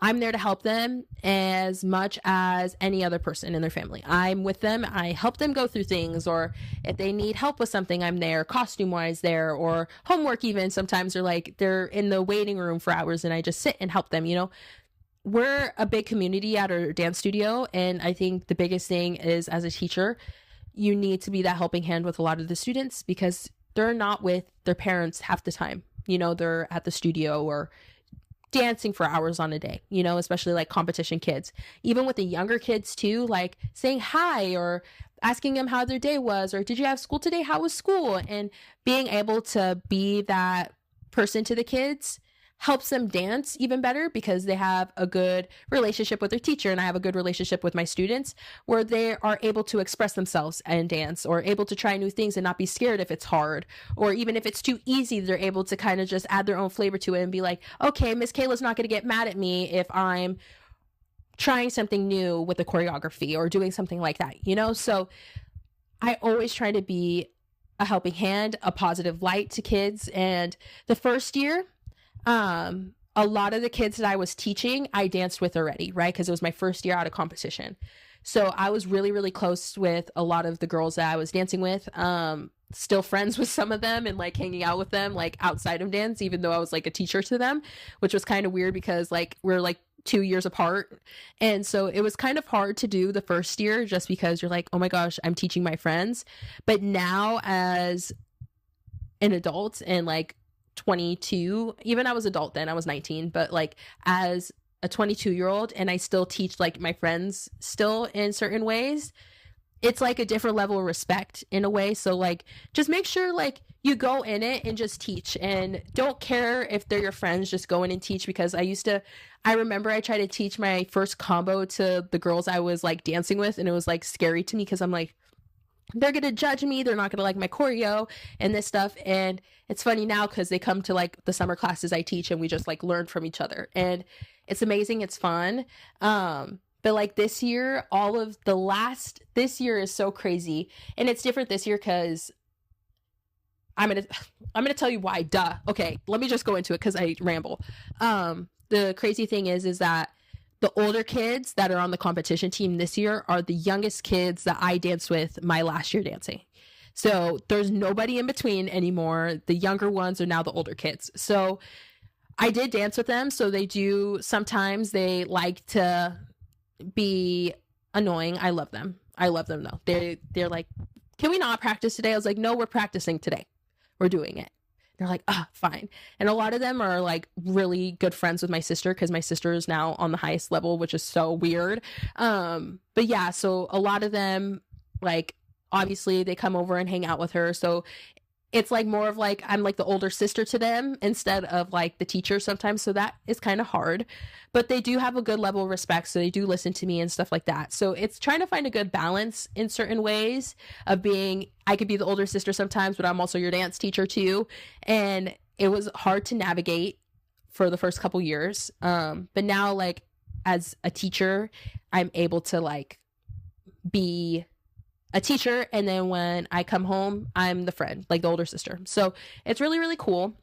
I'm there to help them as much as any other person in their family. I'm with them. I help them go through things, or if they need help with something, I'm there, costume wise there, or homework even. Sometimes they're in the waiting room for hours and I just sit and help them. We're a big community at our dance studio. And I think the biggest thing is, as a teacher, you need to be that helping hand with a lot of the students, because they're not with their parents half the time. They're at the studio or dancing for hours on a day, especially like competition kids. Even with the younger kids too, like saying hi or asking them how their day was, or did you have school today? How was school? And being able to be that person to the kids helps them dance even better, because they have a good relationship with their teacher, and I have a good relationship with my students, where they are able to express themselves and dance, or able to try new things and not be scared if it's hard, or even if it's too easy, they're able to kind of just add their own flavor to it and be like, okay, Miss Kayla's not going to get mad at me if I'm trying something new with the choreography or doing something like that, So I always try to be a helping hand, a positive light to kids. And the first year, a lot of the kids that I was teaching, I danced with already, right? Because it was my first year out of competition. So I was really, really close with a lot of the girls that I was dancing with, still friends with some of them, and like hanging out with them, like outside of dance, even though I was like a teacher to them, which was kind of weird because like we're like 2 years apart. And so it was kind of hard to do the first year, just because you're like, oh my gosh, I'm teaching my friends. But now as an adult and like 22, even I was adult then, I was 19, but like as a 22-year-old, and I still teach like my friends still in certain ways, it's like a different level of respect in a way. So like, just make sure like you go in it and just teach, and don't care if they're your friends, just go in and teach. Because I remember I tried to teach my first combo to the girls I was like dancing with, and it was like scary to me, because I'm like, they're going to judge me. They're not going to like my choreo and this stuff. And it's funny now because they come to like the summer classes I teach, and we just like learn from each other, and it's amazing. It's fun. But like this year, this year is so crazy. And it's different this year because I'm gonna tell you why. Duh. Okay, let me just go into it because I ramble. The crazy thing is that the older kids that are on the competition team this year are the youngest kids that I danced with my last year dancing. So there's nobody in between anymore. The younger ones are now the older kids. So I did dance with them. So sometimes they like to be annoying. I love them though. They're like, can we not practice today? I was like, no, we're practicing today. We're doing it. They're like, fine. And a lot of them are like really good friends with my sister because my sister is now on the highest level, which is so weird. But yeah, so a lot of them, like, obviously they come over and hang out with her. So it's like more of like, I'm like the older sister to them instead of like the teacher sometimes. So that is kind of hard, but they do have a good level of respect. So they do listen to me and stuff like that. So it's trying to find a good balance in certain ways of I could be the older sister sometimes, but I'm also your dance teacher too. And it was hard to navigate for the first couple years. But now, like, as a teacher, I'm able to like be a teacher, and then when I come home, I'm the friend, like the older sister. So it's really, really cool.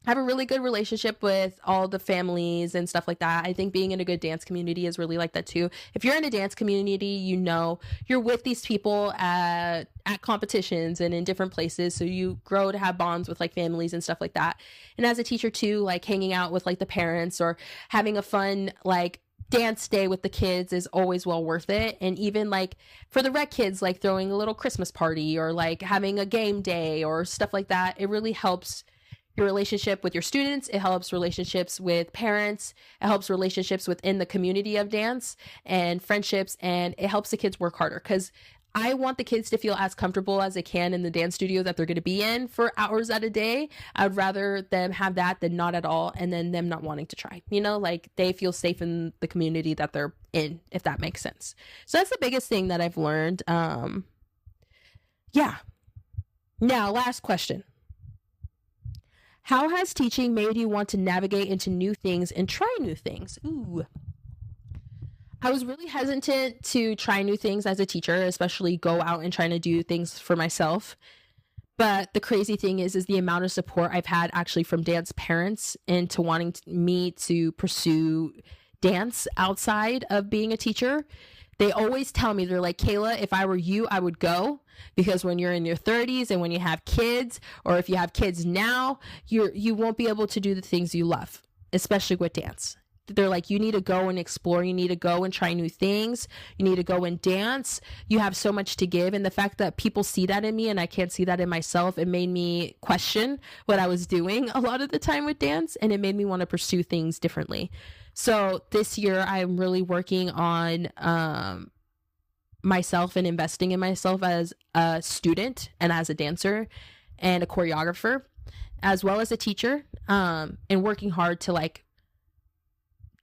I have a really good relationship with all the families and stuff like that. I think being in a good dance community is really like that too. If you're in a dance community, you know you're with these people at competitions and in different places, so you grow to have bonds with like families and stuff like that. And as a teacher too, like hanging out with like the parents or having a fun like dance day with the kids is always well worth it. And even like for the rec kids, like throwing a little Christmas party or like having a game day or stuff like that, it really helps your relationship with your students. It helps relationships with parents. It helps relationships within the community of dance and friendships. And it helps the kids work harder because I want the kids to feel as comfortable as they can in the dance studio that they're going to be in for hours at a day. I would rather them have that than not at all, and then them not wanting to try. You know, like they feel safe in the community that they're in, if that makes sense. So that's the biggest thing that I've learned. Yeah. Now, last question. How has teaching made you want to navigate into new things and try new things? Ooh. I was really hesitant to try new things as a teacher, especially go out and trying to do things for myself. But the crazy thing is the amount of support I've had actually from dance parents into wanting me to pursue dance outside of being a teacher. They always tell me, they're like, Kayla, if I were you, I would go, because when you're in your 30s and when you have kids, or if you have kids now, you won't be able to do the things you love, especially with dance. They're like, you need to go and explore. You need to go and try new things. You need to go and dance. You have so much to give. And the fact that people see that in me and I can't see that in myself, it made me question what I was doing a lot of the time with dance. And it made me want to pursue things differently. So this year I'm really working on myself and investing in myself as a student and as a dancer and a choreographer, as well as a teacher, and working hard to like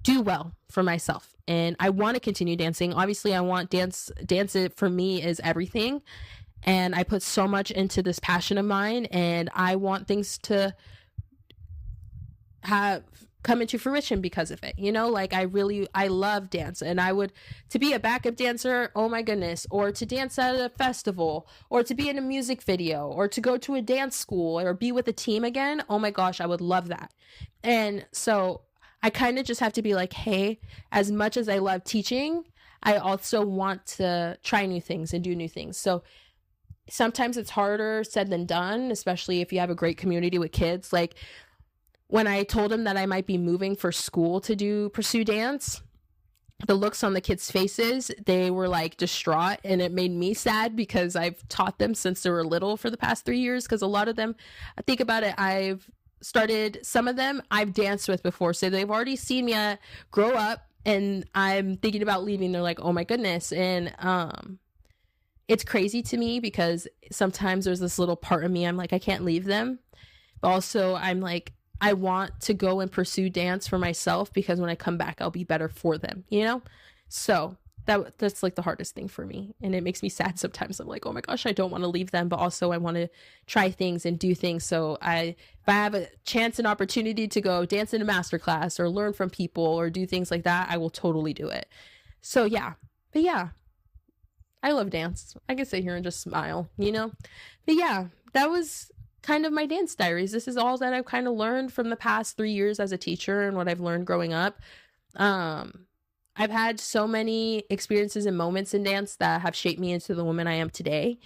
do well for myself. And I want to continue dancing. Obviously I want dance it for me is everything. And I put so much into this passion of mine, and I want things to have come into fruition because of it. You know, like I love dance, and to be a backup dancer, oh my goodness, or to dance at a festival, or to be in a music video, or to go to a dance school, or be with a team again. Oh my gosh, I would love that. And so I kind of just have to be like, hey, as much as I love teaching, I also want to try new things and do new things. So sometimes it's harder said than done, especially if you have a great community with kids. Like when I told them that I might be moving for school to pursue dance, the looks on the kids' faces, they were like distraught, and it made me sad because I've taught them since they were little for the past 3 years. Because a lot of them, I think about it, some of them I've danced with before, so they've already seen me grow up, and I'm thinking about leaving. They're like, oh my goodness. And it's crazy to me because sometimes there's this little part of me, I'm like, I can't leave them, but also I'm like, I want to go and pursue dance for myself, because when I come back I'll be better for them, you know? So that's like the hardest thing for me, and it makes me sad sometimes. I'm like, oh my gosh, I don't want to leave them, but also I want to try things and do things. So if I have a chance and opportunity to go dance in a master class or learn from people or do things like that, I will totally do it. So yeah, but yeah, I love dance. I can sit here and just smile, you know? But yeah, that was kind of my dance diaries. This is all that I've kind of learned from the past 3 years as a teacher and what I've learned growing up. I've had so many experiences and moments in dance that have shaped me into the woman I am today.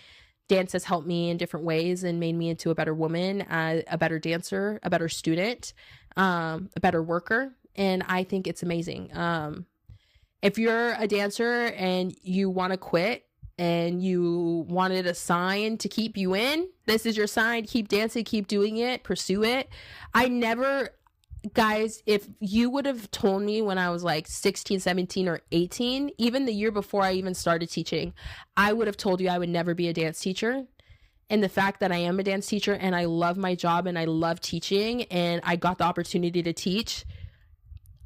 Dance has helped me in different ways and made me into a better woman, a better dancer, a better student, a better worker. And I think it's amazing. If you're a dancer and you want to quit and you wanted a sign to keep you in, this is your sign. Keep dancing, keep doing it, pursue it. Guys, if you would have told me when I was like 16, 17, or 18, even the year before I even started teaching, I would have told you I would never be a dance teacher. And the fact that I am a dance teacher and I love my job and I love teaching and I got the opportunity to teach,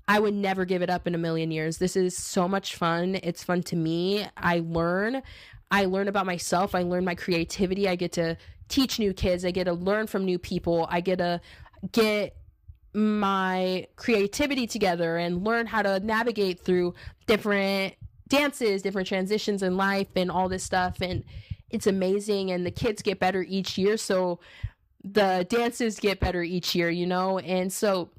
I would never give it up in a million years. This is so much fun. It's fun to me. I learn about myself. I learn my creativity. I get to teach new kids. I get to learn from new people. I get to get my creativity together and learn how to navigate through different dances, different transitions in life and all this stuff. And it's amazing. And the kids get better each year. So the dances get better each year, you know? And so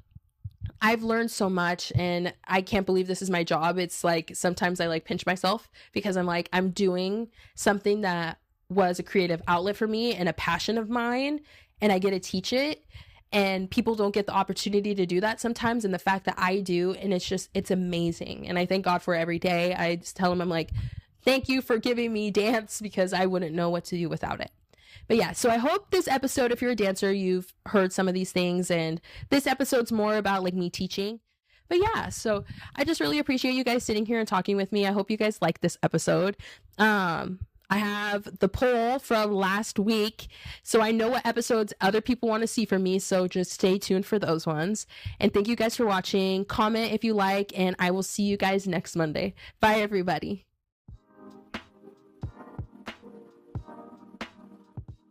I've learned so much and I can't believe this is my job. It's like sometimes I like pinch myself because I'm like, I'm doing something that was a creative outlet for me and a passion of mine, and I get to teach it. And people don't get the opportunity to do that sometimes. And the fact that I do, and it's amazing. And I thank God for it every day. I just tell him, I'm like, thank you for giving me dance because I wouldn't know what to do without it. But yeah, so I hope this episode, if you're a dancer, you've heard some of these things. And this episode's more about like me teaching. But yeah, so I just really appreciate you guys sitting here and talking with me. I hope you guys like this episode. I have the poll from last week, so I know what episodes other people want to see from me, so just stay tuned for those ones. And thank you guys for watching. Comment if you like, and I will see you guys next Monday. Bye, everybody.